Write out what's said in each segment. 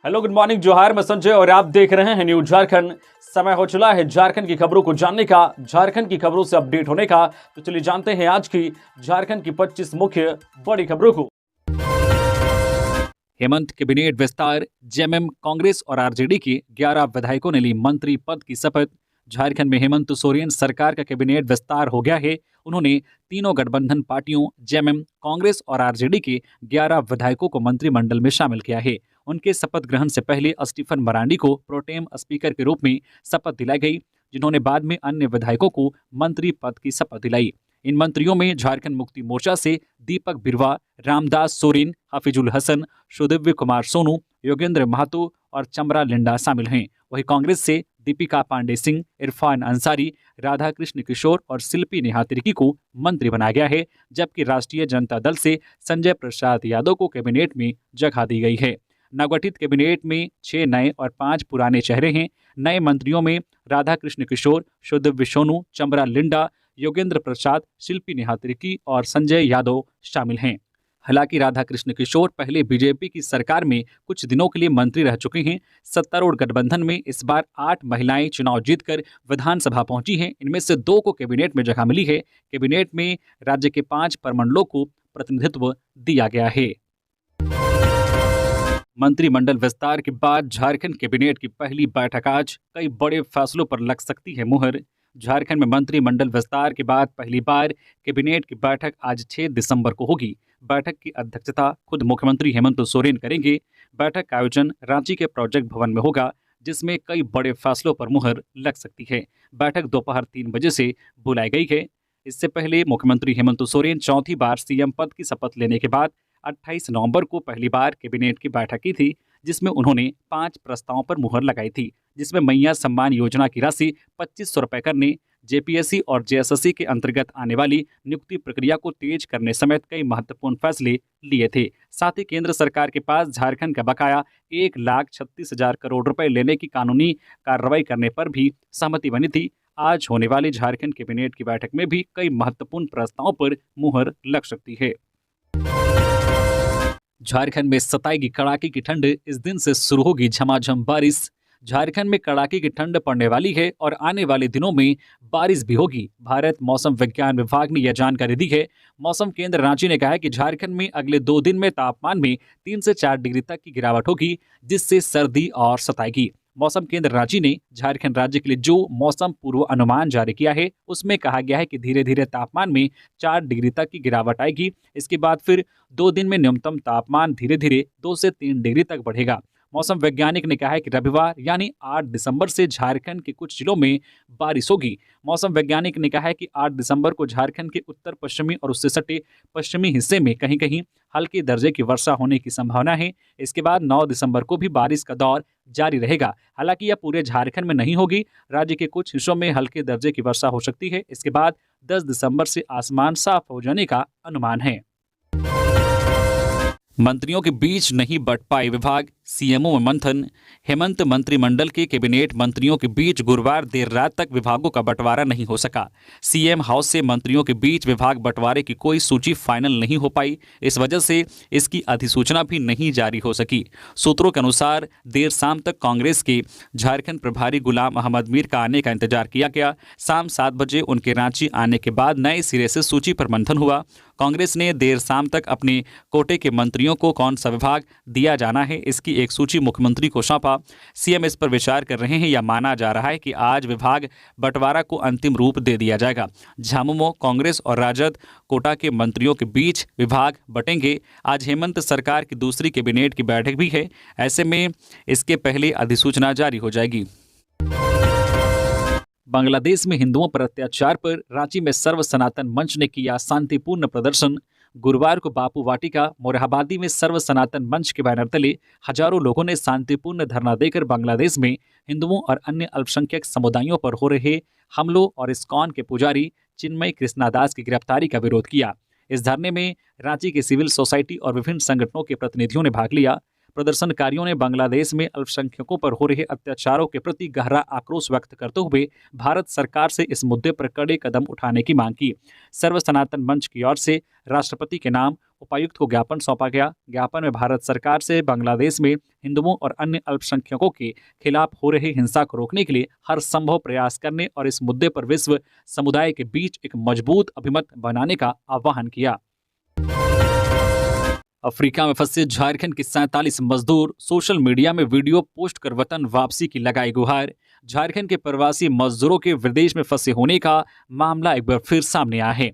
Hello, good morning, जोहार। मैं संजय और आप देख रहे हैं न्यूज झारखंड। समय हो चला है झारखंड की खबरों को जानने का, झारखंड की खबरों से अपडेट होने का। तो चलिए जानते हैं आज की झारखंड की 25 मुख्य बड़ी खबरों को। हेमंत कैबिनेट विस्तार, जेएमएम, कांग्रेस और आरजेडी के 11 विधायकों ने ली मंत्री पद की शपथ। झारखंड में हेमंत सोरेन सरकार का कैबिनेट विस्तार हो गया है। उन्होंने तीनों गठबंधन पार्टियों जेएमएम, कांग्रेस और आरजेडी के 11 विधायकों को मंत्रिमंडल में शामिल किया है। उनके शपथ ग्रहण से पहले स्टीफन मरांडी को प्रोटेम स्पीकर के रूप में शपथ दिलाई गई, जिन्होंने बाद में अन्य विधायकों को मंत्री पद की शपथ दिलाई। इन मंत्रियों में झारखंड मुक्ति मोर्चा से दीपक बिरवा, रामदास सोरेन, हफीजुल हसन, सुदिव्य कुमार सोनू, योगेंद्र महतो और चमरा लिंडा शामिल हैं। वहीं कांग्रेस से दीपिका पांडे सिंह, इरफान अंसारी, राधा कृष्ण किशोर और शिल्पी नेहा तिर्की को मंत्री बनाया गया है, जबकि राष्ट्रीय जनता दल से संजय प्रसाद यादव को कैबिनेट में जगह दी गई है। नवगठित कैबिनेट में 6 नए और 5 पुराने चेहरे हैं। नए मंत्रियों में राधा कृष्ण किशोर, सुदिव्य सोनू, चमरा लिंडा, योगेंद्र प्रसाद, शिल्पी नेहा तिर्की और संजय यादव शामिल हैं। हालांकि राधा कृष्ण किशोर पहले बीजेपी की सरकार में कुछ दिनों के लिए मंत्री रह चुके हैं। सत्तारूढ़ गठबंधन में इस बार 8 महिलाएं चुनाव जीतकर विधानसभा पहुंची हैं। इनमें से 2 को कैबिनेट में जगह मिली है। कैबिनेट में राज्य के 5 प्रमंडलों को प्रतिनिधित्व दिया गया है। मंत्रिमंडल विस्तार के बाद झारखंड कैबिनेट की पहली बैठक आज। कई बड़े फैसलों पर लग सकती है मुहर। झारखंड में मंत्रिमंडल विस्तार के बाद पहली बार कैबिनेट की बैठक आज 6 दिसंबर को होगी। बैठक की अध्यक्षता खुद मुख्यमंत्री हेमंत सोरेन करेंगे। बैठक का आयोजन रांची के प्रोजेक्ट भवन में होगा, जिसमें कई बड़े फैसलों पर मुहर लग सकती है। बैठक दोपहर 3 बजे से बुलाई गई है। इससे पहले मुख्यमंत्री हेमंत सोरेन चौथी बार सीएम पद की शपथ लेने के बाद 28 नवंबर को पहली बार कैबिनेट की बैठक की थी, जिसमें उन्होंने 5 प्रस्तावों पर मुहर लगाई थी, जिसमें मैया सम्मान योजना की राशि 2500 रुपये करने, जेपीएससी और जेएसएससी के अंतर्गत आने वाली नियुक्ति प्रक्रिया को तेज करने समेत कई महत्वपूर्ण फैसले लिए थे। साथ ही केंद्र सरकार के पास झारखंड का बकाया 1,36,000 करोड़ रुपए लेने की कानूनी कार्रवाई करने पर भी सहमति बनी थी। आज होने वाली झारखंड कैबिनेट की बैठक में भी कई महत्वपूर्ण प्रस्तावों पर मुहर लग सकती है। झारखंड में सताएगी कड़ाके की ठंड। इस दिन से शुरू होगी झमाझम बारिश। झारखंड में कड़ाके की ठंड पड़ने वाली है और आने वाले दिनों में बारिश भी होगी। भारत मौसम विज्ञान विभाग ने यह जानकारी दी है। मौसम केंद्र रांची ने कहा है कि झारखंड में अगले 2 दिन में तापमान में 3 से 4 डिग्री तक की गिरावट होगी, जिससे सर्दी और सताएगी। मौसम केंद्र रांची ने झारखंड राज्य के लिए जो मौसम पूर्व अनुमान जारी किया है, उसमें कहा गया है कि धीरे धीरे तापमान में 4 डिग्री तक की गिरावट आएगी। इसके बाद फिर 2 दिन में न्यूनतम तापमान धीरे धीरे 2 से 3 डिग्री तक बढ़ेगा। मौसम वैज्ञानिक ने कहा है कि रविवार यानी 8 दिसंबर से झारखंड के कुछ जिलों में बारिश होगी। मौसम वैज्ञानिक ने कहा है कि 8 दिसंबर को झारखंड के उत्तर पश्चिमी और उससे सटे पश्चिमी हिस्से में कहीं कहीं हल्के दर्जे की वर्षा होने की संभावना है। इसके बाद 9 दिसंबर को भी बारिश का दौर जारी रहेगा। हालांकि यह पूरे झारखंड में नहीं होगी। राज्य के कुछ हिस्सों में हल्के दर्जे की वर्षा हो सकती है। इसके बाद 10 दिसंबर से आसमान साफ हो जाने का अनुमान है। मंत्रियों के बीच नहीं बंट पाए विभाग, सीएमओ में मंथन। हेमंत मंत्रिमंडल के कैबिनेट मंत्रियों के बीच गुरुवार देर रात तक विभागों का बंटवारा नहीं हो सका। सीएम हाउस से मंत्रियों के बीच विभाग बंटवारे की कोई सूची फाइनल नहीं हो पाई। इस वजह से इसकी अधिसूचना भी नहीं जारी हो सकी। सूत्रों के अनुसार देर शाम तक कांग्रेस के झारखंड प्रभारी गुलाम अहमद मीर का आने का इंतजार किया गया। शाम 7 बजे उनके रांची आने के बाद नए सिरे से सूची पर मंथन हुआ। कांग्रेस ने देर शाम तक अपने कोटे के मंत्रियों को कौन सा विभाग दिया जाना है, इसकी एक सूची मुख्यमंत्री को सौंपा। सीएम इस पर विचार कर रहे हैं। यह माना जा रहा है कि आज विभाग बंटवारा को अंतिम रूप दे दिया जाएगा। झामुमो, कांग्रेस और राजद कोटा के मंत्रियों के बीच विभाग बटेंगे। आज हेमंत सरकार की दूसरी कैबिनेट की बैठक भी है। ऐसे में इसके पहले अधिसूचना जारी हो जाएगी। बांग्लादेश में हिंदुओं पर अत्याचार पर रांची में सर्व सनातन मंच ने किया शांतिपूर्ण प्रदर्शन। गुरुवार को बापू वाटिका मोरहाबादी में सर्व सनातन मंच के बैनर तले हजारों लोगों ने शांतिपूर्ण धरना देकर बांग्लादेश में हिंदुओं और अन्य अल्पसंख्यक समुदायों पर हो रहे हमलों और इस्कॉन के पुजारी चिन्मय कृष्णादास की गिरफ्तारी का विरोध किया। इस धरने में रांची के सिविल सोसाइटी और विभिन्न संगठनों के प्रतिनिधियों ने भाग लिया। प्रदर्शनकारियों ने बांग्लादेश में अल्पसंख्यकों पर हो रहे अत्याचारों के प्रति गहरा आक्रोश व्यक्त करते हुए भारत सरकार से इस मुद्दे पर कड़े कदम उठाने की मांग की। सर्व सनातन मंच की ओर से राष्ट्रपति के नाम उपायुक्त को ज्ञापन सौंपा गया। ज्ञापन में भारत सरकार से बांग्लादेश में हिंदुओं और अन्य अल्पसंख्यकों के खिलाफ हो रही हिंसा को रोकने के लिए हर संभव प्रयास करने और इस मुद्दे पर विश्व समुदाय के बीच एक मजबूत अभिमत बनाने का आह्वान किया। अफ्रीका में फंसे झारखंड के 47 मजदूर सोशल मीडिया में वीडियो पोस्ट कर वतन वापसी की लगाई गुहार। झारखंड के प्रवासी मजदूरों के विदेश में फंसे होने का मामला एक बार फिर सामने आया है।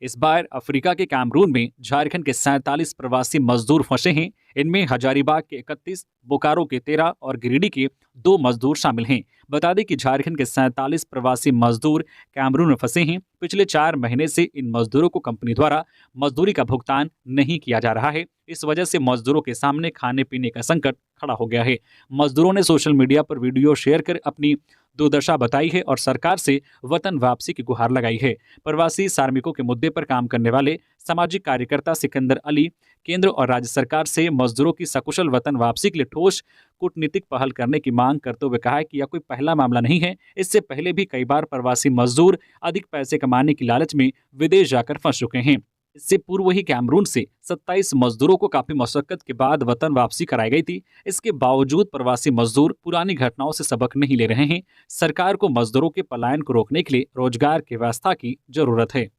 इस बार अफ्रीका के कैमरून में झारखंड के 47 प्रवासी मजदूर फंसे हैं। इनमें हजारीबाग के 31, बोकारो के 13 और गिरिडीह के 2 मजदूर शामिल हैं। बता दें कि झारखंड के 47 प्रवासी मजदूर कैमरून में फंसे हैं। पिछले 4 महीने से इन मजदूरों को कंपनी द्वारा मजदूरी का भुगतान नहीं किया जा रहा है। इस वजह से मजदूरों के सामने खाने पीने का संकट खड़ा हो गया है। मजदूरों ने सोशल मीडिया पर वीडियो शेयर कर अपनी दुर्दशा बताई है और सरकार से वतन वापसी की गुहार लगाई है। प्रवासी श्रमिकों के मुद्दे पर काम करने वाले सामाजिक कार्यकर्ता सिकंदर अली केंद्र और राज्य सरकार से मजदूरों की सकुशल वतन वापसी के लिए ठोस कूटनीतिक पहल करने की मांग करते हुए कहा है कि यह कोई पहला मामला नहीं है। इससे पहले भी कई बार प्रवासी मजदूर अधिक पैसे कमाने की लालच में विदेश जाकर फंस चुके हैं। इससे पूर्व ही कैमरून से 27 मजदूरों को काफी मशक्कत के बाद वतन वापसी कराई गई थी। इसके बावजूद प्रवासी मजदूर पुरानी घटनाओं से सबक नहीं ले रहे हैं। सरकार को मजदूरों के पलायन को रोकने के लिए रोजगार की व्यवस्था की जरूरत है।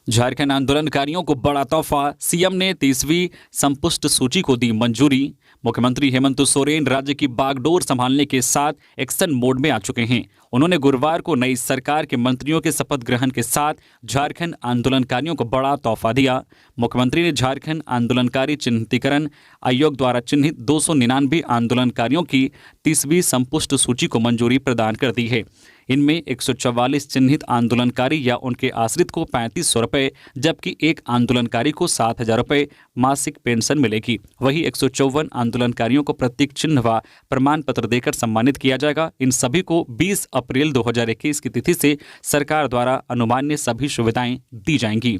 झारखंड आंदोलनकारियों को बड़ा तोहफा, सीएम ने 30वीं संपुष्ट सूची को दी मंजूरी। मुख्यमंत्री हेमंत सोरेन राज्य की बागडोर संभालने के साथ एक्शन मोड में आ चुके हैं। उन्होंने गुरुवार को नई सरकार के मंत्रियों के शपथ ग्रहण के साथ झारखंड आंदोलनकारियों को बड़ा तोहफा दिया। मुख्यमंत्री ने झारखंड आंदोलनकारी चिन्हितीकरण आयोग द्वारा चिन्हित 299 आंदोलनकारियों की 30वीं संपुष्ट सूची को मंजूरी प्रदान कर दी है। इनमें 144 चिन्हित आंदोलनकारी या उनके आश्रित को 3500 रुपये, जबकि एक आंदोलनकारी को 7000 रुपये मासिक पेंशन मिलेगी। वहीं 154 आंदोलनकारियों को प्रतीक चिन्ह व प्रमाण पत्र देकर सम्मानित किया जाएगा। इन सभी को 20 अप्रैल 2021 की तिथि से सरकार द्वारा अनुमान्य सभी सुविधाएं दी जाएंगी।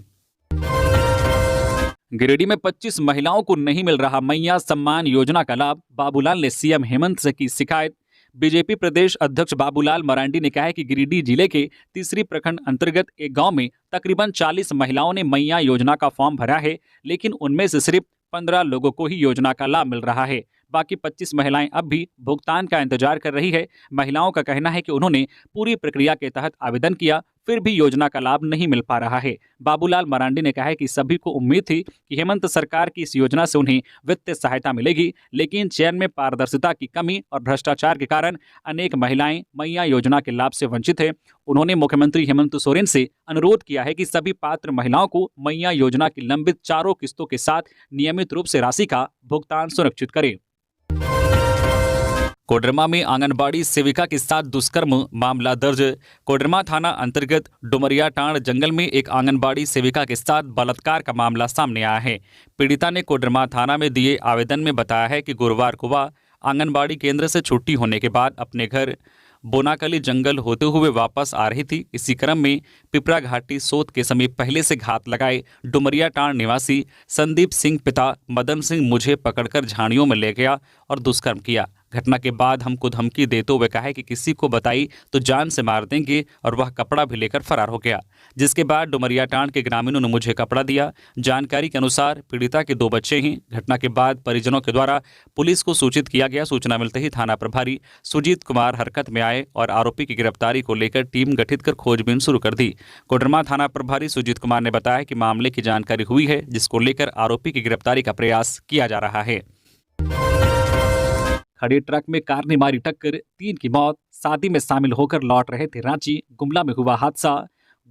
गिरिडीह में 25 महिलाओं को नहीं मिल रहा मैया सम्मान योजना का लाभ, बाबूलाल ने सीएम हेमंत से की शिकायत। बीजेपी प्रदेश अध्यक्ष बाबूलाल मरांडी ने कहा है कि गिरिडीह जिले के तीसरी प्रखंड अंतर्गत एक गांव में तकरीबन 40 महिलाओं ने मैया योजना का फॉर्म भरा है, लेकिन उनमें से सिर्फ 15 लोगों को ही योजना का लाभ मिल रहा है। बाकी 25 महिलाएं अब भी भुगतान का इंतजार कर रही है। महिलाओं का कहना है कि उन्होंने पूरी प्रक्रिया के तहत आवेदन किया, फिर भी योजना का लाभ नहीं मिल पा रहा है। बाबूलाल मरांडी ने कहा है कि सभी को उम्मीद थी कि हेमंत सरकार की इस योजना से उन्हें वित्तीय सहायता मिलेगी, लेकिन चयन में पारदर्शिता की कमी और भ्रष्टाचार के कारण अनेक महिलाएं मैया योजना के लाभ से वंचित है। उन्होंने मुख्यमंत्री हेमंत सोरेन से अनुरोध किया है कि सभी पात्र महिलाओं को मैया योजना की लंबित 4 किस्तों के साथ नियमित रूप से राशि का भुगतान सुनिश्चित करें। कोडरमा में आंगनबाड़ी सेविका के साथ दुष्कर्म मामला दर्ज। कोडरमा थाना अंतर्गत डुमरियाटांड जंगल में एक आंगनबाड़ी सेविका के साथ बलात्कार का मामला सामने आया है। पीड़िता ने कोडरमा थाना में दिए आवेदन में बताया है कि गुरुवार को वह आंगनबाड़ी केंद्र से छुट्टी होने के बाद अपने घर बोनाकली जंगल होते हुए वापस आ रही थी। इसी क्रम में पिपरा घाटी सोत के समीप पहले से घात लगाए डुमरियाटांड निवासी संदीप सिंह पिता मदन सिंह मुझे पकड़कर झाड़ियों में ले गया और दुष्कर्म किया। घटना के बाद हमको धमकी देते हुए कहा है कि किसी को बताई तो जान से मार देंगे, और वह कपड़ा भी लेकर फरार हो गया। जिसके बाद डुमरियाटांड के ग्रामीणों ने मुझे कपड़ा दिया। जानकारी के अनुसार पीड़िता के 2 बच्चे हैं। घटना के बाद परिजनों के द्वारा पुलिस को सूचित किया गया। सूचना मिलते ही थाना प्रभारी सुजीत कुमार हरकत में आए और आरोपी की गिरफ्तारी को लेकर टीम गठित कर खोजबीन शुरू कर दी। कोडरमा थाना प्रभारी सुजीत कुमार ने बताया कि मामले की जानकारी हुई है, जिसको लेकर आरोपी की गिरफ्तारी का प्रयास किया जा रहा है। खड़े ट्रक में कार ने मारी टक्कर, 3 की मौत। शादी में शामिल होकर लौट रहे थे रांची, गुमला में हुआ हादसा।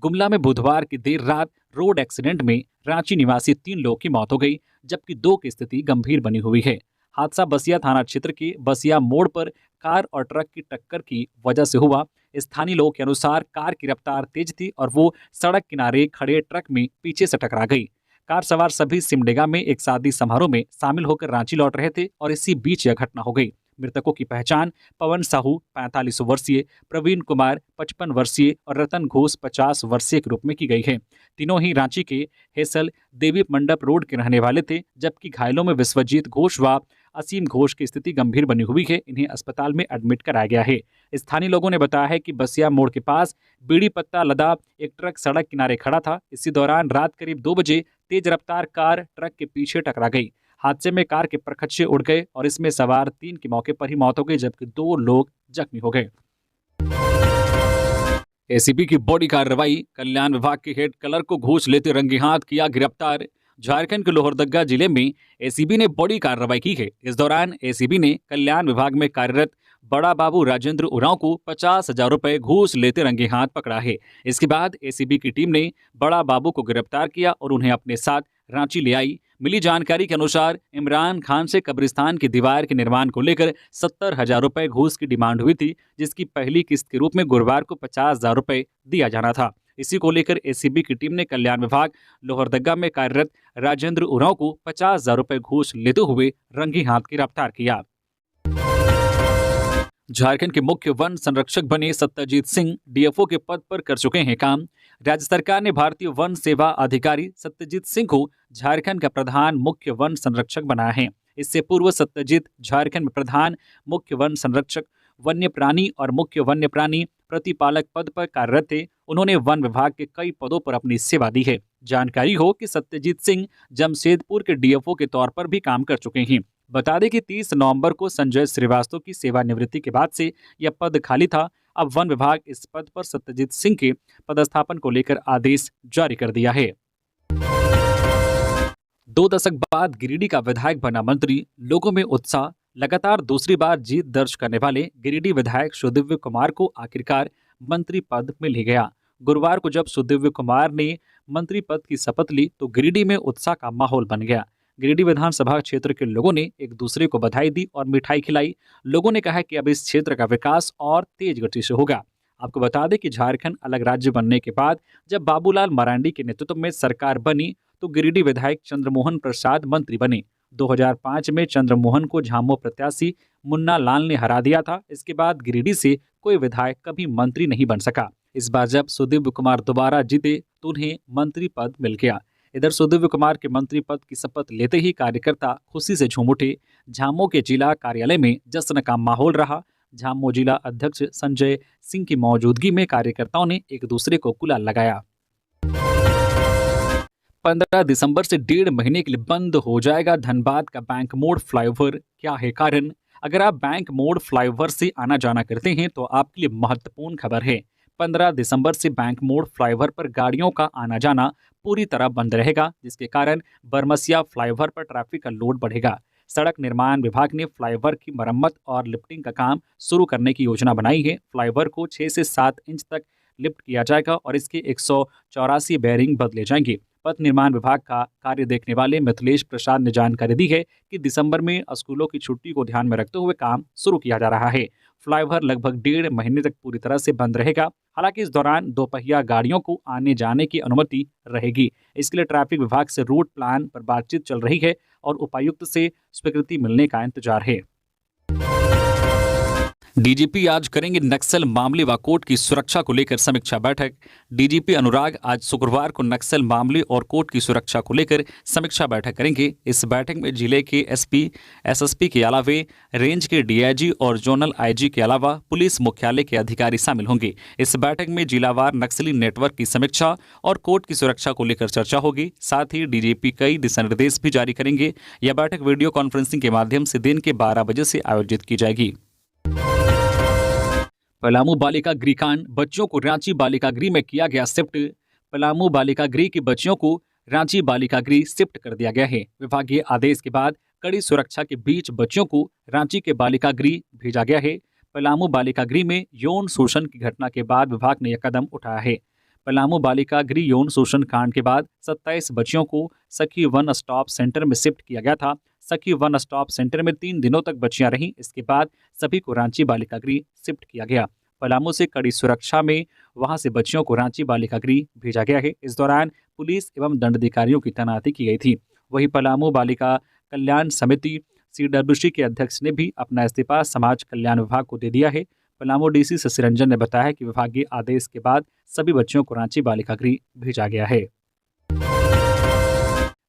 गुमला में बुधवार की देर रात रोड एक्सीडेंट में रांची निवासी 3 लोगों की मौत हो गई, जबकि 2 की स्थिति गंभीर बनी हुई है। हादसा बसिया थाना क्षेत्र के बसिया मोड़ पर कार और ट्रक की टक्कर की वजह से हुआ। स्थानीय लोगों के अनुसार कार की रफ्तार तेज थी और वो सड़क किनारे खड़े ट्रक में पीछे से टकरा गई। कार सवार सभी सिमडेगा में एक शादी समारोह में शामिल होकर रांची लौट रहे थे और इसी बीच यह घटना हो गई। मृतकों की पहचान पवन साहू 45 वर्षीय, प्रवीण कुमार 55 वर्षीय और रतन घोष 50 वर्षीय के रूप में की गई है। तीनों ही रांची के हेसल देवी मंडप रोड के रहने वाले थे, जबकि घायलों में विश्वजीत घोष व असीम घोष की स्थिति गंभीर बनी हुई है। इन्हें अस्पताल में एडमिट कराया गया है। स्थानीय लोगों ने बताया है कि बसिया मोड़ के पास बीड़ी पत्ता लदा एक ट्रक सड़क किनारे खड़ा था। इसी दौरान रात करीब 2 बजे तेज रफ्तार कार ट्रक के पीछे टकरा गई। हादसे में कार के परखच्चे उड़ गए और इसमें सवार 3 की मौके पर ही मौत हो गई, जबकि 2 लोग जख्मी हो गए। एसीबी की बड़ी कार्रवाई, कल्याण विभाग के हेड क्लर्क को घूस लेते रंगे हाथ किया गिरफ्तार। झारखंड के लोहरदगा जिले में एसीबी ने बड़ी कार्रवाई की है। इस दौरान एसीबी ने कल्याण विभाग में कार्यरत बड़ा बाबू राजेंद्र उरांव को 50,000 रुपए घूस लेते रंगे हाथ पकड़ा है। इसके बाद एसीबी की टीम ने बड़ा बाबू को गिरफ्तार किया और उन्हें अपने साथ रांची ले आई। मिली जानकारी के अनुसार इमरान खान से कब्रिस्तान की दीवार के निर्माण को लेकर 70,000 रुपए घूस की डिमांड हुई थी, जिसकी पहली किस्त के रूप में गुरुवार को 50,000 रुपए दिया जाना था। इसी को लेकर एसीबी की टीम ने कल्याण विभाग लोहरदगा में कार्यरत राजेंद्र उरांव को 50,000 रुपए घूस लेते हुए रंगे हाथ गिरफ्तार किया। झारखंड के मुख्य वन संरक्षक बने सत्यजीत सिंह डीएफओ के पद पर कर चुके हैं काम। राज्य सरकार ने भारतीय वन सेवा अधिकारी सत्यजीत सिंह को झारखंड का प्रधान मुख्य वन संरक्षक बनाया है। इससे पूर्व सत्यजीत झारखंड में प्रधान मुख्य वन संरक्षक वन्य प्राणी और मुख्य वन्य प्राणी प्रतिपालक पद पर कार्यरत थे। उन्होंने वन विभाग के कई पदों पर अपनी सेवा दी है। जानकारी हो कि सत्यजीत सिंह जमशेदपुर के डीएफओ के तौर पर भी काम कर चुके हैं। बता दें कि 30 नवंबर को संजय श्रीवास्तव की सेवानिवृत्ति के बाद से यह पद खाली था। अब वन विभाग इस पद पर सत्यजीत सिंह के पदस्थापन को लेकर आदेश जारी कर दिया है। 2 दशक बाद गिरिडीह का विधायक बना मंत्री, लोगों में उत्साह। लगातार दूसरी बार जीत दर्ज करने वाले गिरिडीह विधायक सुदिव्य कुमार को आखिरकार मंत्री पद मिल ही गया। गुरुवार को जब सुदिव्य कुमार ने मंत्री पद की शपथ ली तो गिरिडीह में उत्साह का माहौल बन गया। गिरिडीह विधानसभा क्षेत्र के लोगों ने एक दूसरे को बधाई दी और मिठाई खिलाई। लोगों ने कहा कि अब इस क्षेत्र का विकास और तेज गति से होगा। आपको बता दें कि झारखंड अलग राज्य बनने के बाद जब बाबूलाल मरांडी के नेतृत्व में सरकार बनी तो गिरिडीह विधायक चंद्रमोहन प्रसाद मंत्री बने। 2005 में चंद्रमोहन को झामो प्रत्याशी मुन्ना लाल ने हरा दिया था। इसके बाद गिरिडीह से कोई विधायक कभी मंत्री नहीं बन सका। इस बार जब सुदिव्य कुमार दोबारा जीते तो उन्हें मंत्री पद मिल गया। इधर सुदिव्य कुमार के मंत्री पद की शपथ लेते ही कार्यकर्ता खुशी से झूम उठे। झामो के जिला कार्यालय में जश्न का माहौल रहा। झामो जिला अध्यक्ष संजय सिंह की मौजूदगी में कार्यकर्ताओं ने एक दूसरे को गुलाल लगाया। 15 दिसंबर से 1.5 महीने के लिए बंद हो जाएगा धनबाद का बैंक मोड़ फ्लाईओवर। क्या है कारण? अगर आप बैंक मोड़ फ्लाईओवर से आना जाना करते हैं तो आपके लिए महत्वपूर्ण खबर है। 15 दिसंबर से बैंक मोड़ फ्लाईओवर पर गाड़ियों का आना जाना पूरी तरह बंद रहेगा, जिसके कारण बरमसिया फ्लाईओवर पर ट्रैफिक का लोड बढ़ेगा। सड़क निर्माण विभाग ने फ्लाईओवर की मरम्मत और लिफ्टिंग का काम शुरू करने की योजना बनाई है। फ्लाईओवर को 6 से 7 इंच तक लिफ्ट किया जाएगा और इसके 184 बेयरिंग बदले जाएंगे। पथ निर्माण विभाग का कार्य देखने वाले मिथिलेश प्रसाद ने जानकारी दी है कि दिसंबर में स्कूलों की छुट्टी को ध्यान में रखते हुए काम शुरू किया जा रहा है। फ्लाईओवर लगभग 1.5 महीने तक पूरी तरह से बंद रहेगा। हालांकि इस दौरान दोपहिया गाड़ियों को आने जाने की अनुमति रहेगी। इसके लिए ट्रैफिक विभाग से रूट प्लान पर बातचीत चल रही है और उपायुक्त से स्वीकृति मिलने का इंतजार है। डीजीपी आज करेंगे नक्सल मामले व कोर्ट की सुरक्षा को लेकर समीक्षा बैठक। डीजीपी अनुराग आज शुक्रवार को नक्सल मामले और कोर्ट की सुरक्षा को लेकर समीक्षा बैठक करेंगे। इस बैठक में जिले के एसपी, एसएसपी के अलावा रेंज के डीआईजी और जोनल आईजी के अलावा पुलिस मुख्यालय के अधिकारी शामिल होंगे। इस बैठक में जिलावार नक्सली नेटवर्क की समीक्षा और कोर्ट की सुरक्षा को लेकर चर्चा होगी। साथ ही डीजीपी कई दिशा निर्देश भी जारी करेंगे। यह बैठक वीडियो कॉन्फ्रेंसिंग के माध्यम से दिन के 12 बजे से आयोजित की जाएगी। पलामू बालिका गृह कांड, बच्चों को रांची बालिका गृह में किया गया शिफ्ट। पलामू बालिका गृह की बच्चियों को रांची बालिका गृह शिफ्ट कर दिया गया है। विभागीय आदेश के बाद कड़ी सुरक्षा के बीच बच्चों को रांची के बालिका गृह भेजा गया है। पलामू बालिका गृह में यौन शोषण की घटना के बाद विभाग ने यह कदम उठाया है। पलामू बालिका गृह यौन शोषण कांड के बाद 27 बच्चियों को सखी वन स्टॉप सेंटर में शिफ्ट किया गया था। सखी वन स्टॉप सेंटर में 3 दिनों तक बच्चियां रहीं। इसके बाद सभी को रांची बालिका गृह शिफ्ट किया गया। पलामू से कड़ी सुरक्षा में वहां से बच्चियों को रांची बालिका गृह भेजा गया है। इस दौरान पुलिस एवं दंडाधिकारियों की तैनाती की गई थी। वहीं पलामू बालिका कल्याण समिति CWC के अध्यक्ष ने भी अपना इस्तीफा समाज कल्याण विभाग को दे दिया है। पलामू DC शशि रंजन ने बताया कि विभागीय आदेश के बाद सभी बच्चों को रांची बालिका गृह भेजा गया है।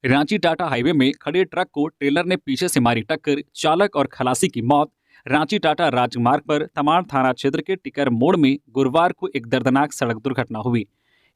रांची टाटा हाईवे में खड़े ट्रक को ट्रेलर ने पीछे से मारी टक्कर, चालक और खलासी की मौत। रांची टाटा राजमार्ग पर तमाड़ थाना क्षेत्र के टिकर मोड़ में गुरुवार को एक दर्दनाक सड़क दुर्घटना हुई।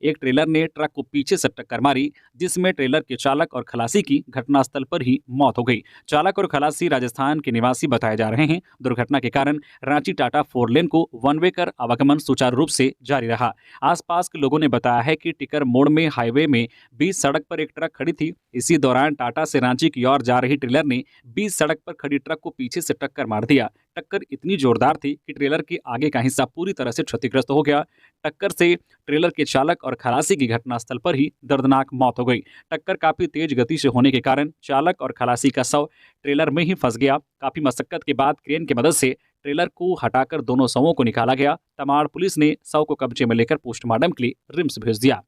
एक ट्रेलर ने ट्रक को पीछे से टक्कर मारी, जिसमें ट्रेलर के चालक और खलासी की घटनास्थल पर ही मौत हो गई। चालक और खलासी राजस्थान के निवासी बताए जा रहे हैं। दुर्घटना के कारण रांची टाटा 4 लेन को वन वे कर आवागमन सुचारू रूप से जारी रहा। आसपास के लोगों ने बताया है कि टिकर मोड़ में हाईवे में बीच सड़क पर एक ट्रक खड़ी थी। इसी दौरान टाटा से रांची की ओर जा रही ट्रेलर ने बीच सड़क पर खड़ी ट्रक को पीछे से टक्कर मार दिया। टक्कर इतनी जोरदार थी कि ट्रेलर के आगे का हिस्सा पूरी तरह से क्षतिग्रस्त हो गया। टक्कर से ट्रेलर के चालक और खलासी की घटनास्थल पर ही दर्दनाक मौत हो गई। टक्कर काफी तेज गति से होने के कारण चालक और खलासी का शव ट्रेलर में ही फंस गया। काफी मशक्कत के बाद क्रेन की मदद से ट्रेलर को हटाकर दोनों शवों को निकाला गया। तमाड़ पुलिस ने शव को कब्जे में लेकर पोस्टमार्टम के लिए रिम्स भेज दिया।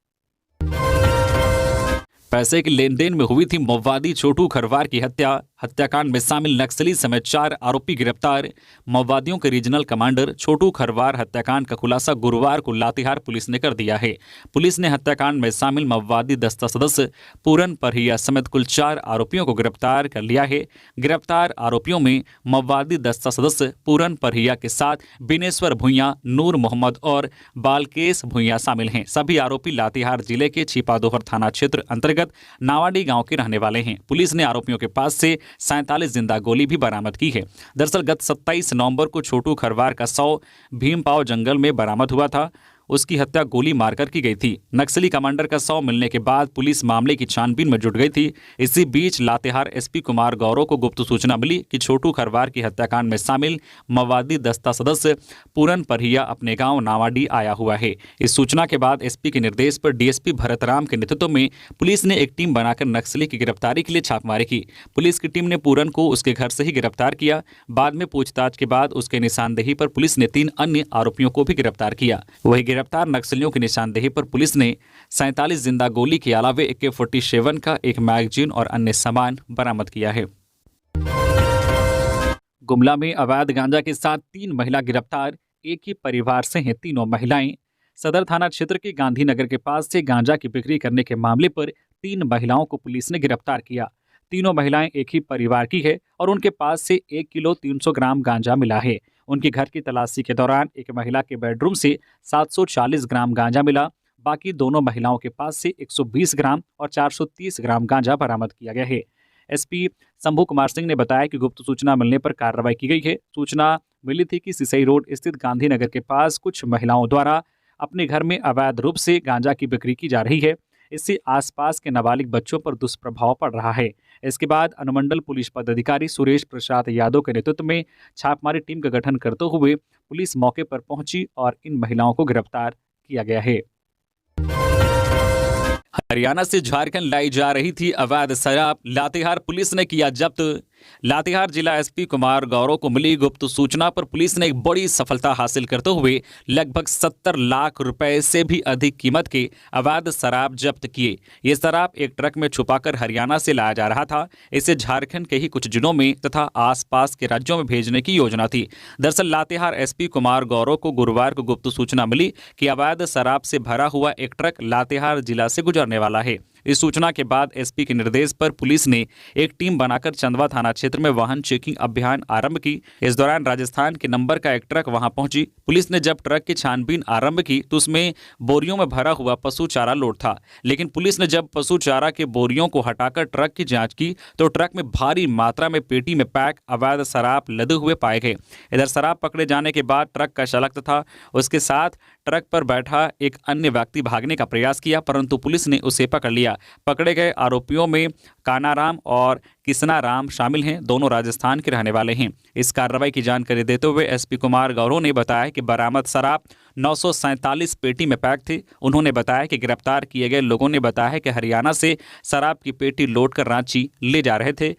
पैसे के लेन देन में हुई थी मऊवादी छोटू खरवार की हत्या। हत्याकांड में शामिल नक्सली समेत 4 आरोपी गिरफ्तार। मऊवादियों के रीजनल कमांडर छोटू खरवार हत्याकांड का खुलासा गुरुवार को लातेहार पुलिस ने कर दिया है। पुलिस ने हत्याकांड में शामिल मऊवादी दस्ता सदस्य पूरन परहिया समेत कुल 4 आरोपियों को गिरफ्तार कर लिया है। गिरफ्तार आरोपियों में मऊवादी दस्ता सदस्य पूरन परहिया के साथ बिनेश्वर भुइयां, नूर मोहम्मद और बालकेश भुइयां शामिल हैं। सभी आरोपी लातेहार जिले के छिपादोहर थाना क्षेत्र अंतर्गत नावाडी गांव के रहने वाले हैं। पुलिस ने आरोपियों के पास से 47 जिंदा गोली भी बरामद की है। दरअसल गत 27 नवंबर को छोटू खरवार का शव भीमपाव जंगल में बरामद हुआ था। उसकी हत्या गोली मारकर की गई थी। नक्सली कमांडर का शव मिलने के बाद पुलिस मामले की छानबीन में जुट गई थी। इसी बीच लातेहार SP कुमार गौरव को गुप्त सूचना मिली कि छोटू खरवार की हत्याकांड में शामिल मऊवादी दस्ता सदस्य पूरन परहिया अपने गांव नावाडी आया हुआ है। इस सूचना के बाद SP के निर्देश पर DSP भरतराम के नेतृत्व में पुलिस ने एक टीम बनाकर नक्सली की गिरफ्तारी के लिए छापेमारी की। पुलिस की टीम ने पूरन को उसके घर से ही गिरफ्तार किया। बाद में पूछताछ के बाद उसके निशानदेही पर पुलिस ने 3 अन्य आरोपियों को भी गिरफ्तार किया। वही गिरफ्तार नक्सलियों की निशानदेही पर पुलिस ने 47 जिंदा गोली के अलावे AK-47 का एक मैगजीन और अन्य सामान बरामद किया है। गुमला में अवैध गांजा के साथ 3 महिला गिरफ्तार। एक ही परिवार से हैं तीनों महिलाएं। सदर थाना क्षेत्र के गांधीनगर के पास से गांजा की बिक्री करने के मामले पर 3 महिलाओं को पुलिस ने गिरफ्तार किया। तीनों महिलाएं एक ही परिवार की है और उनके पास से 1 किलो 300 ग्राम गांजा मिला है। उनके घर की तलाशी के दौरान एक महिला के बेडरूम से 740 ग्राम गांजा मिला। बाकी दोनों महिलाओं के पास से 120 ग्राम और 430 ग्राम गांजा बरामद किया गया है। SP शंभू कुमार सिंह ने बताया कि गुप्त सूचना मिलने पर कार्रवाई की गई है। सूचना मिली थी कि सिसई रोड स्थित गांधीनगर के पास कुछ महिलाओं द्वारा अपने घर में अवैध रूप से गांजा की बिक्री की जा रही है। इससे आसपास के नाबालिग बच्चों पर दुष्प्रभाव पड़ रहा है। इसके बाद अनुमंडल पुलिस पदाधिकारी सुरेश प्रसाद यादव के नेतृत्व में छापेमारी टीम का गठन करते हुए पुलिस मौके पर पहुंची और इन महिलाओं को गिरफ्तार किया गया है। हरियाणा से झारखंड लाई जा रही थी अवैध शराब, लातेहार पुलिस ने किया जब्त। लातेहार जिला SP कुमार गौरव को मिली गुप्त सूचना पर पुलिस ने एक बड़ी सफलता हासिल करते हुए लगभग 70 लाख रुपए से भी अधिक कीमत के अवैध शराब जब्त किए। ये शराब एक ट्रक में छुपाकर हरियाणा से लाया जा रहा था। इसे झारखंड के ही कुछ जिलों में तथा आसपास के राज्यों में भेजने की योजना थी। दरअसल लातेहार SP कुमार गौरव को गुरुवार को गुप्त सूचना मिली कि अवैध शराब से भरा हुआ एक ट्रक लातेहार जिला से गुजरने वाला है। इस सूचना के बाद SP के निर्देश पर पुलिस ने एक टीम बनाकर चंदवा थाना क्षेत्र में वाहन चेकिंग अभियान आरंभ की। इस दौरान राजस्थान के नंबर का एक ट्रक वहां पहुंची। पुलिस ने जब ट्रक की छानबीन आरंभ की तो उसमें बोरियों में भरा हुआ पशु चारा लोड था। लेकिन पुलिस ने जब पशु चारा के बोरियों को हटाकर ट्रक की जांच की तो ट्रक में भारी मात्रा में पेटी में पैक अवैध शराब लदे हुए पाए गए। इधर शराब पकड़े जाने के बाद ट्रक का चालक तथा उसके साथ ट्रक पर बैठा एक अन्य व्यक्ति भागने का प्रयास किया, परंतु पुलिस ने उसे पकड़ लिया। पकड़े गए आरोपियों में कानाराम और किसनाराम शामिल हैं। दोनों राजस्थान के रहने वाले हैं। इस कार्रवाई की जानकारी देते हुए SP कुमार गौरव ने बताया कि बरामद शराब 947 पेटी में पैक थी। उन्होंने बताया कि गिरफ्तार किए गए लोगों ने बताया कि हरियाणा से शराब की पेटी लोड कर रांची ले जा रहे थे।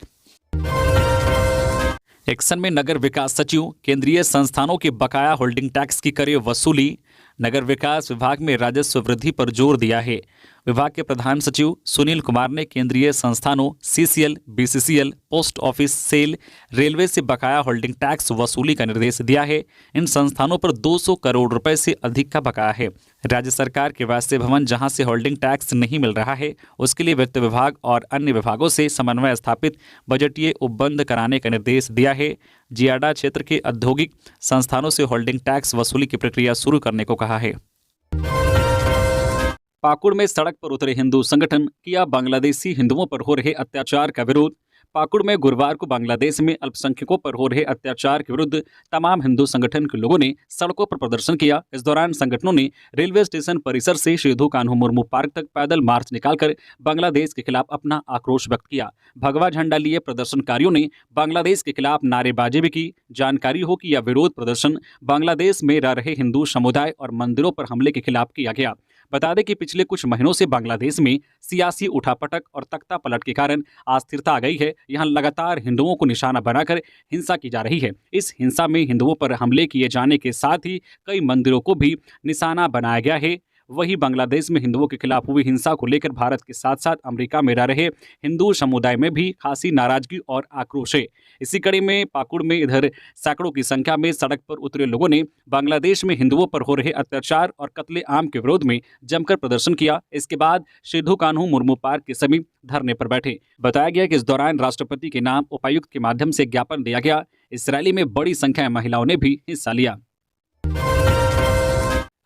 एक्शन में नगर विकास सचिव, केंद्रीय संस्थानों के बकाया होल्डिंग टैक्स की करे वसूली। नगर विकास विभाग में राजस्व वृद्धि पर जोर दिया है। विभाग के प्रधान सचिव सुनील कुमार ने केंद्रीय संस्थानों CCL, BCCL, post office, SAIL, railway से बकाया होल्डिंग टैक्स वसूली का निर्देश दिया है। इन संस्थानों पर 200 करोड़ रुपए से अधिक का बकाया है। राज्य सरकार के वैसे भवन जहां से होल्डिंग टैक्स नहीं मिल रहा है, उसके लिए वित्त विभाग और अन्य विभागों से समन्वय स्थापित बजटीय उपबंध कराने का निर्देश दिया है। जियाडा क्षेत्र के औद्योगिक संस्थानों से होल्डिंग टैक्स वसूली की प्रक्रिया शुरू करने को कहा है। पाकुड़ में सड़क पर उतरे हिंदू संगठन, किया बांग्लादेशी हिंदुओं पर हो रहे अत्याचार का विरोध। पाकुड़ में गुरुवार को बांग्लादेश में अल्पसंख्यकों पर हो रहे अत्याचार के विरुद्ध तमाम हिंदू संगठन के लोगों ने सड़कों पर प्रदर्शन किया। इस दौरान संगठनों ने रेलवे स्टेशन परिसर से सिधू कान्हू मुर्मू पार्क तक पैदल मार्च निकालकर बांग्लादेश के खिलाफ अपना आक्रोश व्यक्त किया। भगवा झंडा लिए प्रदर्शनकारियों ने बांग्लादेश के खिलाफ नारेबाजी भी की। जानकारी हो कि यह विरोध प्रदर्शन बांग्लादेश में रह रहे हिंदू समुदाय और मंदिरों पर हमले के खिलाफ किया गया। बता दें कि पिछले कुछ महीनों से बांग्लादेश में सियासी उठापटक और तख्ता पलट के कारण अस्थिरता आ गई है। यहां लगातार हिंदुओं को निशाना बनाकर हिंसा की जा रही है। इस हिंसा में हिंदुओं पर हमले किए जाने के साथ ही कई मंदिरों को भी निशाना बनाया गया है। वहीं बांग्लादेश में हिंदुओं के खिलाफ हुई हिंसा को लेकर भारत के साथ साथ अमेरिका में रह रहे हिंदू समुदाय में भी खासी नाराजगी और आक्रोश है। इसी कड़ी में पाकुड़ में इधर सैकड़ों की संख्या में सड़क पर उतरे लोगों ने बांग्लादेश में हिंदुओं पर हो रहे अत्याचार और कत्ले आम के विरोध में जमकर प्रदर्शन किया। इसके बाद सिधू कान्हू मुर्मू पार्क के समीप धरने पर बैठे। बताया गया कि इस दौरान राष्ट्रपति के नाम उपायुक्त के माध्यम से ज्ञापन दिया गया। इस रैली में बड़ी संख्या में महिलाओं ने भी हिस्सा लिया।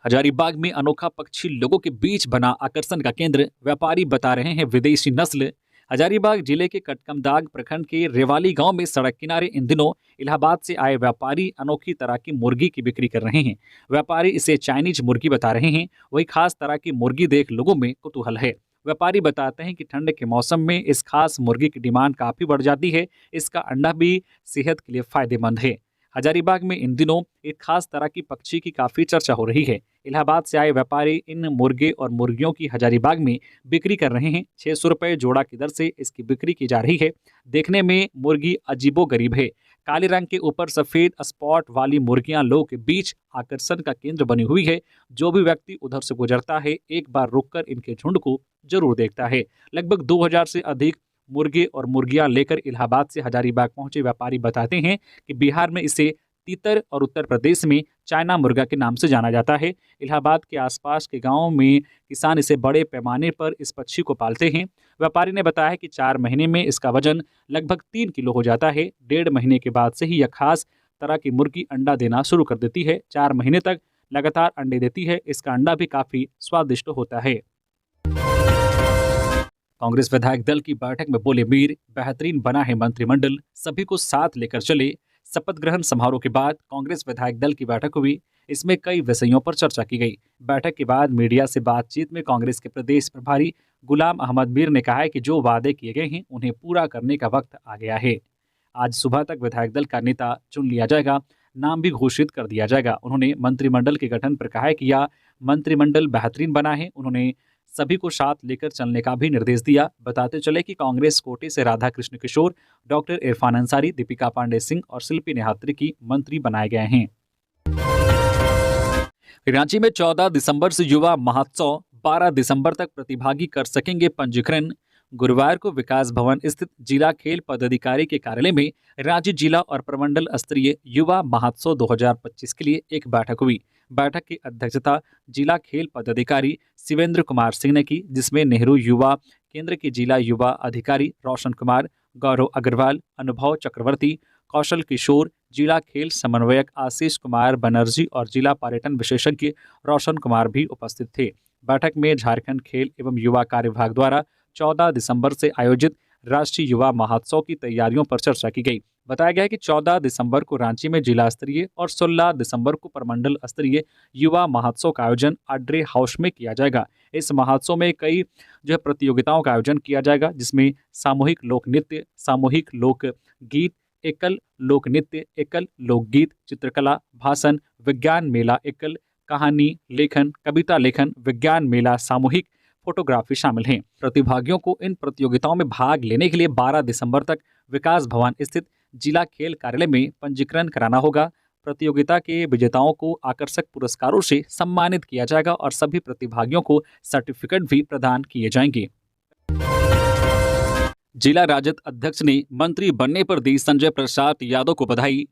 हजारीबाग में अनोखा पक्षी लोगों के बीच बना आकर्षण का केंद्र, व्यापारी बता रहे हैं विदेशी नस्ल। हजारीबाग जिले के कटकमदाग प्रखंड के रेवाली गांव में सड़क किनारे इन दिनों इलाहाबाद से आए व्यापारी अनोखी तरह की मुर्गी की बिक्री कर रहे हैं। व्यापारी इसे चाइनीज मुर्गी बता रहे हैं। वही खास तरह की मुर्गी देख लोगों में कुतूहल है। व्यापारी बताते हैं कि ठंड के मौसम में इस खास मुर्गी की डिमांड काफ़ी बढ़ जाती है। इसका अंडा भी सेहत के लिए फायदेमंद है। हजारीबाग में इन दिनों एक खास तरह की पक्षी की काफ़ी चर्चा हो रही है। इलाहाबाद से आए व्यापारी इन मुर्गे और मुर्गियों की हजारीबाग में बिक्री कर रहे हैं। 600 रुपये जोड़ा की दर से इसकी बिक्री की जा रही है। देखने में मुर्गी अजीबोगरीब है। काले रंग के ऊपर सफ़ेद स्पॉट वाली मुर्गियां लोगों के बीच आकर्षण का केंद्र बनी हुई है। जो भी व्यक्ति उधर से गुजरता है एक बार रुककर इनके झुंड को जरूर देखता है। लगभग 2000 से अधिक मुर्गे और मुर्गियां लेकर इलाहाबाद से हजारीबाग पहुंचे व्यापारी बताते हैं कि बिहार में इसे तीतर और उत्तर प्रदेश में चाइना मुर्गा के नाम से जाना जाता है। इलाहाबाद के आसपास के गांवों में किसान इसे बड़े पैमाने पर इस पक्षी को पालते हैं। व्यापारी ने बताया कि 4 महीने में इसका वजन लगभग 3 किलो हो जाता है। 1.5 महीने के बाद से ही यह खास तरह की मुर्गी अंडा देना शुरू कर देती है। 4 महीने तक लगातार अंडे देती है। इसका अंडा भी काफ़ी स्वादिष्ट होता है। कांग्रेस विधायक दल की बैठक में बोले मीर, बेहतरीन बना है मंत्रिमंडल, सभी को साथ लेकर चले। शपथ ग्रहण समारोह के बाद कांग्रेस विधायक दल की बैठक हुई। इसमें कई विषयों पर चर्चा की गई। बैठक के बाद मीडिया से बातचीत में कांग्रेस के प्रदेश प्रभारी गुलाम अहमद मीर ने कहा है कि जो वादे किए गए हैं उन्हें पूरा करने का वक्त आ गया है। आज सुबह तक विधायक दल का नेता चुन लिया जाएगा, नाम भी घोषित कर दिया जाएगा। उन्होंने मंत्रिमंडल के गठन पर कहा है कि यह मंत्रिमंडल बेहतरीन बना है। उन्होंने सभी को साथ लेकर चलने का भी निर्देश दिया। बताते चले कि कांग्रेस कोटे से राधा कृष्ण किशोर, डॉक्टर इरफान अंसारी, दीपिका पांडे सिंह और शिल्पी नेहात्री की मंत्री बनाए गए हैं। रांची में 14 दिसंबर से युवा महोत्सव, 12 दिसंबर तक प्रतिभागी कर सकेंगे पंजीकरण। गुरुवार को विकास भवन स्थित जिला खेल पदाधिकारी के कार्यालय में राज्य, जिला और प्रमंडल स्तरीय युवा महोत्सव 2025 के लिए एक बैठक हुई। बैठक की अध्यक्षता जिला खेल पदाधिकारी शिवेंद्र कुमार सिंह ने की, जिसमें नेहरू युवा केंद्र के जिला युवा अधिकारी रोशन कुमार, गौरव अग्रवाल, अनुभव चक्रवर्ती, कौशल किशोर, जिला खेल समन्वयक आशीष कुमार बनर्जी और जिला पर्यटन विशेषज्ञ रोशन कुमार भी उपस्थित थे। बैठक में झारखंड खेल एवं युवा कार्य विभाग द्वारा 14 दिसंबर से आयोजित राष्ट्रीय युवा महोत्सव की तैयारियों पर चर्चा की गई। बताया गया कि 14 दिसंबर को रांची में जिला स्तरीय और 16 दिसंबर को प्रमंडल स्तरीय युवा महोत्सव का आयोजन आड्रे हाउस में किया जाएगा। इस महोत्सव में कई प्रतियोगिताओं का आयोजन किया जाएगा, जिसमें सामूहिक लोक नृत्य, सामूहिक लोक गीत, एकल लोक नृत्य, एकल लोकगीत, चित्रकला, भाषण, विज्ञान मेला, एकल कहानी लेखन, कविता लेखन, विज्ञान मेला, सामूहिक फोटोग्राफी शामिल हैं। प्रतिभागियों को इन प्रतियोगिताओं में भाग लेने के लिए 12 दिसंबर तक विकास भवन स्थित जिला खेल कार्यालय में पंजीकरण कराना होगा। प्रतियोगिता के विजेताओं को आकर्षक पुरस्कारों से सम्मानित किया जाएगा और सभी प्रतिभागियों को सर्टिफिकेट भी प्रदान किए जाएंगे। जिला राजद अध्यक्ष ने मंत्री बनने पर दी संजय प्रसाद यादव को बधाई।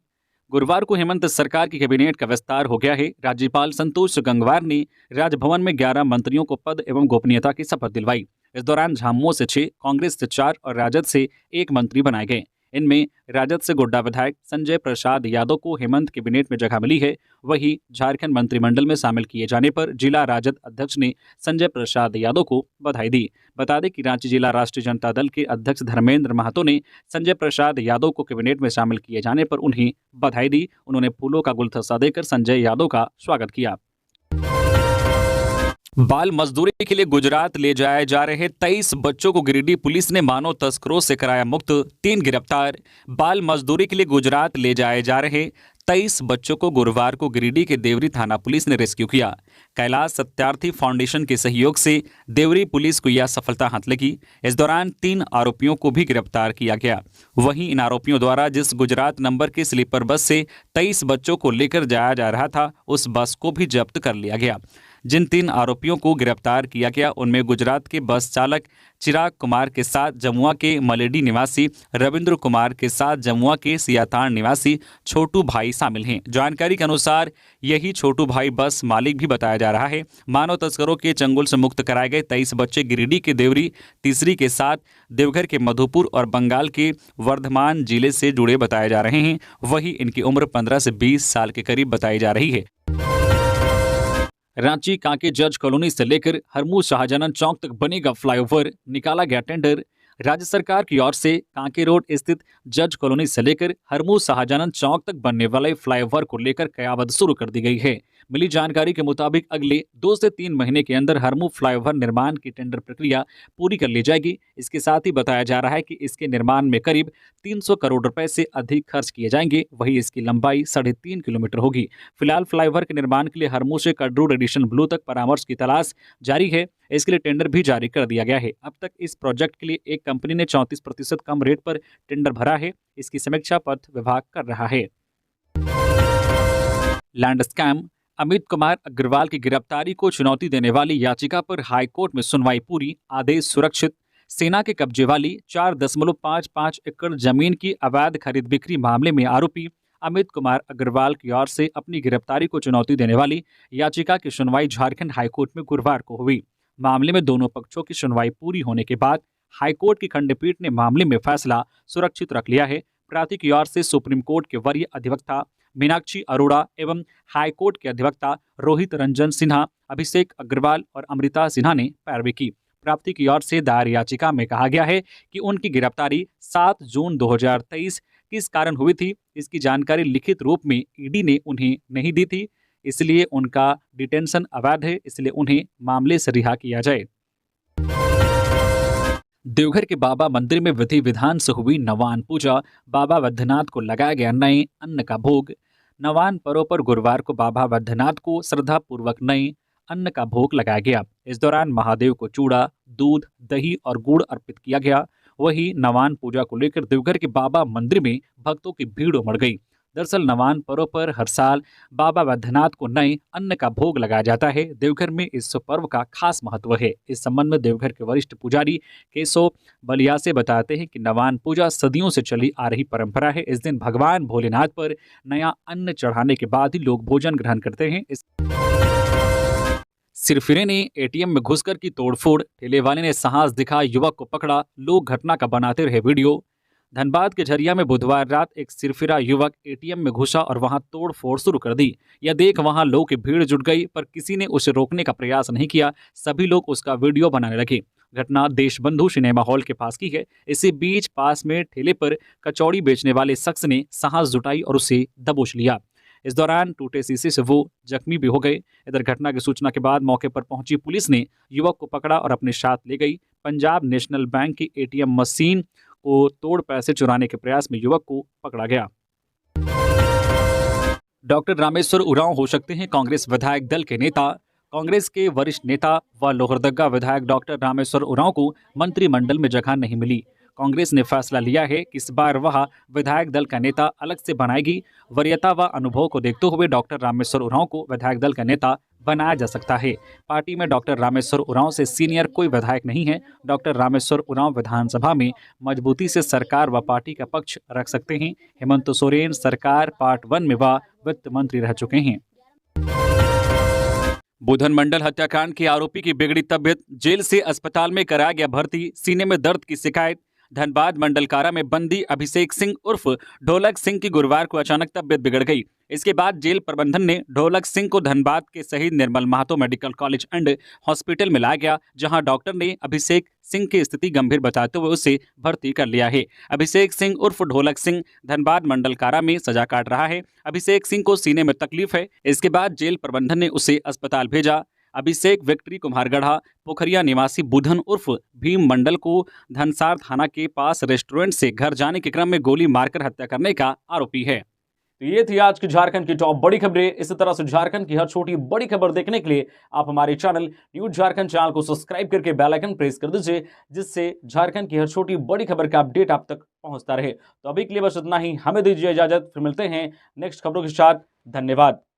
गुरुवार को हेमंत सरकार की कैबिनेट का विस्तार हो गया है। राज्यपाल संतोष गंगवार ने राजभवन में 11 मंत्रियों को पद एवं गोपनीयता की शपथ दिलवाई। इस दौरान झामुमो से 6, कांग्रेस से 4 और राजद से 1 मंत्री बनाए गए। इनमें राजद से गोड्डा विधायक संजय प्रसाद यादव को हेमंत कैबिनेट में जगह मिली है। वहीं झारखंड मंत्रिमंडल में शामिल किए जाने पर जिला राजद अध्यक्ष ने संजय प्रसाद यादव को बधाई दी। बता दें कि रांची जिला राष्ट्रीय जनता दल के अध्यक्ष धर्मेंद्र महतो ने संजय प्रसाद यादव को कैबिनेट में शामिल किए जाने पर उन्हें बधाई दी। उन्होंने फूलों का गुलदस्ता देकर संजय यादव का स्वागत किया। बाल मजदूरी के लिए गुजरात ले जाए जा रहे 23 बच्चों को गिरिडीह पुलिस ने मानव तस्करों से कराया मुक्त, 3 गिरफ्तार। बाल मजदूरी के लिए गुजरात ले जाए जा रहे 23 बच्चों को गुरुवार को गिरिडीह के देवरी थाना पुलिस ने रेस्क्यू किया। कैलाश सत्यार्थी फाउंडेशन के सहयोग से देवरी पुलिस को यह सफलता हाथ लगी। इस दौरान 3 आरोपियों को भी गिरफ्तार किया गया। वहीं इन आरोपियों द्वारा जिस गुजरात नंबर के स्लीपर बस से 23 बच्चों को लेकर जाया जा रहा था, उस बस को भी जब्त कर लिया गया। जिन 3 आरोपियों को गिरफ्तार किया गया उनमें गुजरात के बस चालक चिराग कुमार के साथ जमुआ के मलेडी निवासी रविंद्र कुमार के साथ जमुआ के सियातान निवासी छोटू भाई शामिल हैं। जानकारी के अनुसार यही छोटू भाई बस मालिक भी बताया जा रहा है। मानव तस्करों के चंगुल से मुक्त कराए गए 23 बच्चे गिरिडीह के देवरी तीसरी के साथ देवघर के मधुपुर और बंगाल के वर्धमान जिले से जुड़े बताए जा रहे हैं। वहीं इनकी उम्र 15 से 20 साल के करीब बताई जा रही है। रांची कांके जज कॉलोनी से लेकर हरमू शाहजहां चौक तक बनेगा फ्लाईओवर, निकाला गया टेंडर। राज्य सरकार की ओर से कांके रोड स्थित जज कॉलोनी से लेकर हरमू शाहजहां चौक तक बनने वाले फ्लाईओवर को लेकर कयावत शुरू कर दी गई है। मिली जानकारी के मुताबिक अगले 2 से 3 महीने के अंदर हरमू फ्लाईओवर निर्माण की टेंडर प्रक्रिया पूरी कर ली जाएगी। इसके साथ ही बताया जा रहा है कि इसके निर्माण में करीब 300 करोड़ रुपए से अधिक खर्च किए जाएंगे। वहीं इसकी लंबाई 3.5 किलोमीटर होगी। फिलहाल फ्लाईओवर के निर्माण के लिए हरमू से कडरूर एडिशन ब्लू तक परामर्श की तलाश जारी है। इसके लिए टेंडर भी जारी कर दिया गया है। अब तक इस प्रोजेक्ट के लिए एक कंपनी ने 34% कम रेट पर टेंडर भरा है। इसकी समीक्षा पथ विभाग कर रहा है। लैंड स्कैम, अमित कुमार अग्रवाल की गिरफ्तारी को चुनौती देने वाली याचिका पर हाईकोर्ट में सुनवाई पूरी, आदेश सुरक्षित। सेना के कब्जे वाली 4.55 एकड़ जमीन की अवैध खरीद बिक्री मामले में आरोपी अमित कुमार अग्रवाल की ओर से अपनी गिरफ्तारी को चुनौती देने वाली याचिका की सुनवाई झारखंड हाईकोर्ट में गुरुवार को हुई। मामले में दोनों पक्षों की सुनवाई पूरी होने के बाद हाईकोर्ट की खंडपीठ ने मामले में फैसला सुरक्षित रख लिया है। प्रार्थी की ओर से सुप्रीम कोर्ट के वरीय अधिवक्ता मीनाक्षी अरोड़ा एवं हाईकोर्ट के अधिवक्ता रोहित रंजन सिन्हा, अभिषेक अग्रवाल और अमृता सिन्हा ने पैरवी की। प्राप्ति की ओर से दायर याचिका में कहा गया है कि उनकी गिरफ्तारी 7 जून 2023 किस कारण हुई थी, इसकी जानकारी लिखित रूप में ईडी ने उन्हें नहीं दी थी, इसलिए उनका डिटेंशन अवैध है, इसलिए उन्हें मामले से रिहा किया जाए। देवघर के बाबा मंदिर में विधि विधान से हुई नवान पूजा, बाबा वैद्यनाथ को लगाया गया नए अन्न का भोग। नवान पर्व पर गुरुवार को बाबा वैद्यनाथ को श्रद्धा पूर्वक नए अन्न का भोग लगाया गया। इस दौरान महादेव को चूड़ा, दूध, दही और गुड़ अर्पित किया गया। वहीं नवान पूजा को लेकर देवघर के बाबा मंदिर में भक्तों की भीड़ उमड़ गई। दरअसल नवान पर्व पर हर साल बाबा वैद्यनाथ को नए अन्न का भोग लगाया जाता है। देवघर में इस पर्व का खास महत्व है। इस संबंध में देवघर के वरिष्ठ पुजारी केशव बलियासे बताते हैं कि नवान पूजा सदियों से चली आ रही परंपरा है। इस दिन भगवान भोलेनाथ पर नया अन्न चढ़ाने के बाद ही लोग भोजन ग्रहण करते हैं। सिरफिरे ने एटीएम में घुसकर की तोड़फोड़, ठेले वाले ने साहस दिखा, युवक को पकड़ा, लोग घटना का बनाते रहे वीडियो। धनबाद के झरिया में बुधवार रात एक सिरफिरा युवक एटीएम में घुसा और वहां तोड़फोड़ शुरू कर दी। यह देख वहां लोगों की भीड़ जुट गई, पर किसी ने उसे रोकने का प्रयास नहीं किया। सभी लोग उसका वीडियो बनाने लगे। घटना देशबंधु सिनेमा हॉल के पास की है। इसी बीच पास में ठेले पर कचौड़ी बेचने वाले शख्स ने साहस जुटाई और उसे दबोच लिया। इस दौरान टूटे शीशे से वो जख्मी भी हो गए। इधर घटना की सूचना के बाद मौके पर पहुंची पुलिस ने युवक को पकड़ा और अपने साथ ले गई। पंजाब नेशनल बैंक की एटीएम मशीन को तोड़ पैसे चुराने के प्रयास में युवक को पकड़ा गया। डॉक्टर रामेश्वर उरांव हो सकते हैं कांग्रेस विधायक दल के नेता। कांग्रेस के वरिष्ठ नेता व लोहरदगा विधायक डॉक्टर रामेश्वर उरांव को मंत्रिमंडल में जगह नहीं मिली। कांग्रेस ने फैसला लिया है कि इस बार वह विधायक दल का नेता अलग से बनाएगी। वरीयता व अनुभव को देखते हुए डॉक्टर रामेश्वर उरांव को विधायक दल का नेता बनाया जा सकता है। पार्टी में डॉक्टर रामेश्वर उरांव से सीनियर कोई विधायक नहीं है। डॉक्टर रामेश्वर उरांव विधानसभा में मजबूती से सरकार व पार्टी का पक्ष रख सकते हैं। हेमंत सोरेन सरकार पार्ट 1 में वह वित्त मंत्री रह चुके हैं। बुधन मंडल हत्याकांड के आरोपी की बिगड़ी तबियत, जेल से अस्पताल में कराया गया भर्ती, सीने में दर्द की शिकायत। धनबाद मंडल कारा में बंदी अभिषेक सिंह उर्फ ढोलक सिंह की गुरुवार को अचानक तबियत बिगड़ गई। इसके बाद जेल प्रबंधन ने ढोलक सिंह को धनबाद के Shaheed Nirmal Mahato medical college and hospital में लाया गया, जहां डॉक्टर ने अभिषेक सिंह की स्थिति गंभीर बताते हुए उसे भर्ती कर लिया है। अभिषेक सिंह उर्फ ढोलक सिंह धनबाद मंडल कारा में सजा काट रहा है। अभिषेक सिंह को सीने में तकलीफ है। इसके बाद जेल प्रबंधन ने उसे अस्पताल भेजा। अभिषेक विक्ट्री कुम्हारगढ़ा पोखरिया निवासी बुधन उर्फ भीम मंडल को धनसार थाना के पास रेस्टोरेंट से घर जाने के क्रम में गोली मारकर हत्या करने का आरोपी है। तो ये थी आज की झारखंड की टॉप बड़ी खबरें। इसी तरह से झारखंड की हर छोटी बड़ी खबर देखने के लिए आप हमारे चैनल न्यूज झारखंड चैनल को सब्सक्राइब करके बेल आइकन प्रेस कर दीजिए, जिससे झारखंड की हर छोटी बड़ी खबर का अपडेट आप तक पहुंचता रहे। तो अभी के लिए बस इतना ही, हमें दीजिए इजाजत, फिर मिलते हैं नेक्स्ट खबरों के साथ। धन्यवाद।